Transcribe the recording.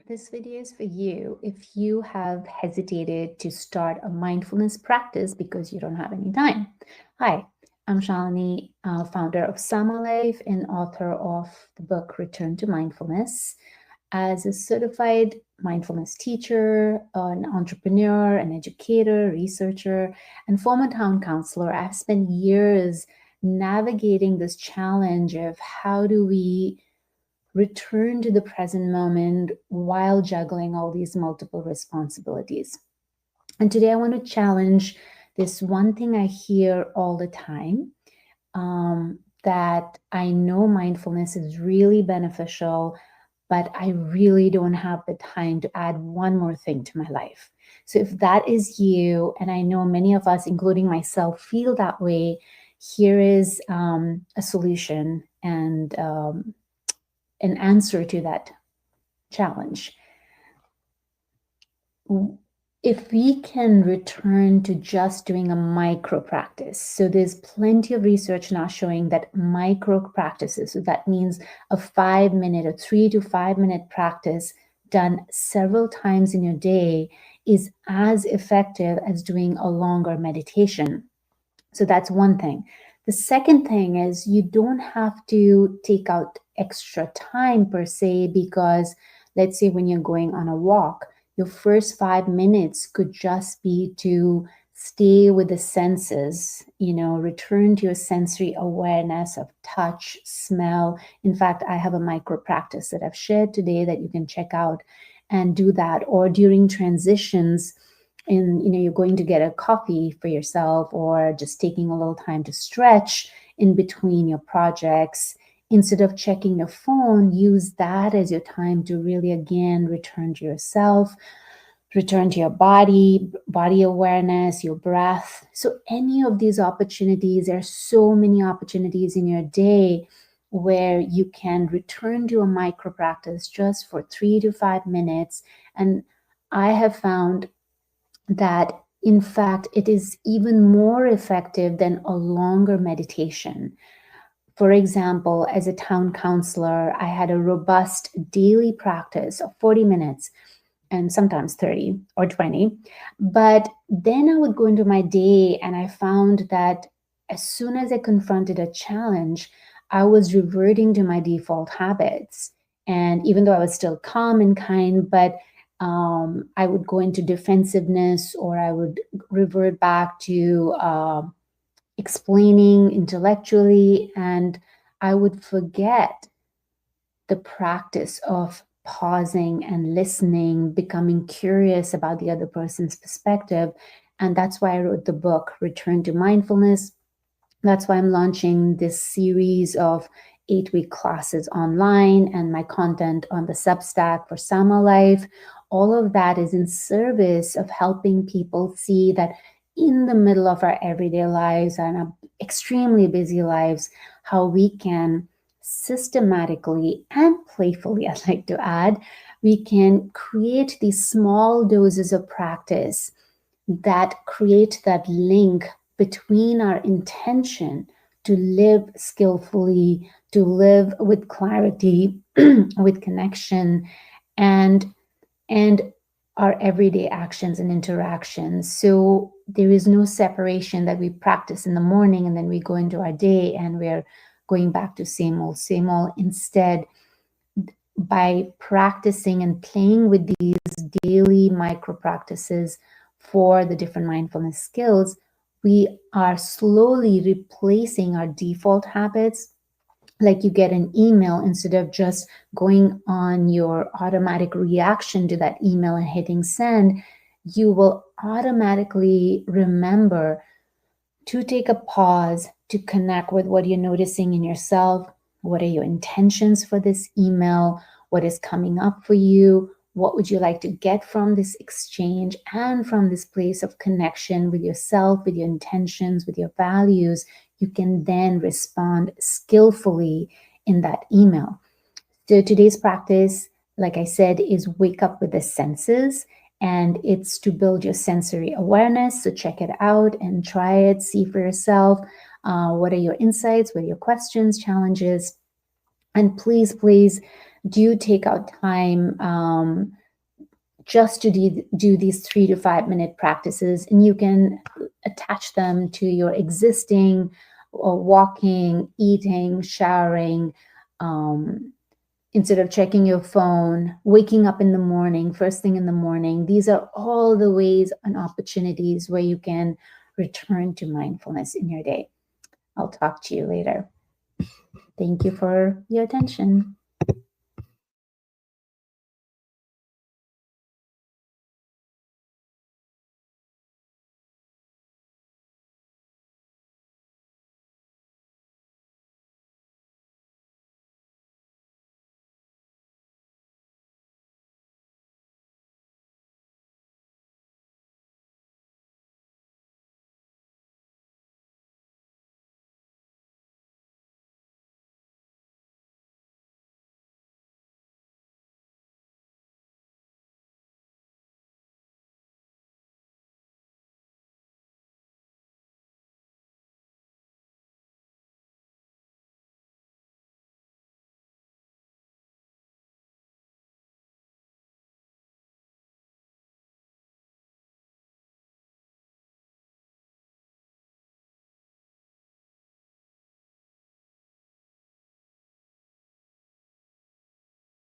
This video is for you if you have hesitated to start a mindfulness practice because you don't have any time. Hi, I'm Shalini, founder of Sama Life and author of the book Return to Mindfulness. As a certified mindfulness teacher, an entrepreneur, an educator, researcher, and former town councilor, I've spent years navigating this challenge of how do we return to the present moment while juggling all these multiple responsibilities. And today I want to challenge this one thing I hear all the time, that I know mindfulness is really beneficial, but I really don't have the time to add one more thing to my life. So if that is you, and I know many of us, including myself, feel that way, here is a solution and an answer to that challenge. If we can return to just doing a micro practice, so there's plenty of research now showing that micro practices, so that means a 5-minute or 3 to 5 minute practice done several times in your day is as effective as doing a longer meditation. So that's one thing. The second thing is you don't have to take out extra time per se, because let's say when you're going on a walk, your first 5 minutes could just be to stay with the senses, return to your sensory awareness of touch, smell. In fact, I have a micro practice that I've shared today that you can check out and do that. Or during transitions, you're going to get a coffee for yourself, or just taking a little time to stretch in between your projects. Instead of checking your phone, use that as your time to really, again, return to yourself, return to your body awareness, your breath. So any of these opportunities, there are so many opportunities in your day where you can return to a micro practice just for 3 to 5 minutes. And I have found that, in fact, it is even more effective than a longer meditation. For example, as a town councilor, I had a robust daily practice of 40 minutes and sometimes 30 or 20. But then I would go into my day and I found that as soon as I confronted a challenge, I was reverting to my default habits. And even though I was still calm and kind, but I would go into defensiveness, or I would revert back to explaining intellectually, and I would forget the practice of pausing and listening, becoming curious about the other person's perspective. And that's why I wrote the book, Return to Mindfulness. That's why I'm launching this series of 8-week classes online and my content on the Substack for Sama Life. All of that is in service of helping people see that in the middle of our everyday lives and our extremely busy lives, how we can systematically and playfully, I'd like to add, we can create these small doses of practice that create that link between our intention to live skillfully, to live with clarity, with connection, and our everyday actions and interactions. So there is no separation that we practice in the morning and then we go into our day and we're going back to same old, same old. Instead, by practicing and playing with these daily micro practices for the different mindfulness skills, we are slowly replacing our default habits. Like you get an email, instead of just going on your automatic reaction to that email and hitting send, you will automatically remember to take a pause, to connect with what you're noticing in yourself. What are your intentions for this email? What is coming up for you? What would you like to get from this exchange and from this place of connection with yourself, with your intentions, with your values? You can then respond skillfully in that email. So today's practice, like I said, is wake up with the senses, and it's to build your sensory awareness. So check it out and try it, see for yourself. What are your insights? What are your questions, challenges? And please, do take out time just to do these 3 to 5 minute practices, and you can attach them to your existing walking, eating, showering, instead of checking your phone, waking up in the morning, first thing in the morning. These are all the ways and opportunities where you can return to mindfulness in your day. I'll talk to you later. Thank you for your attention.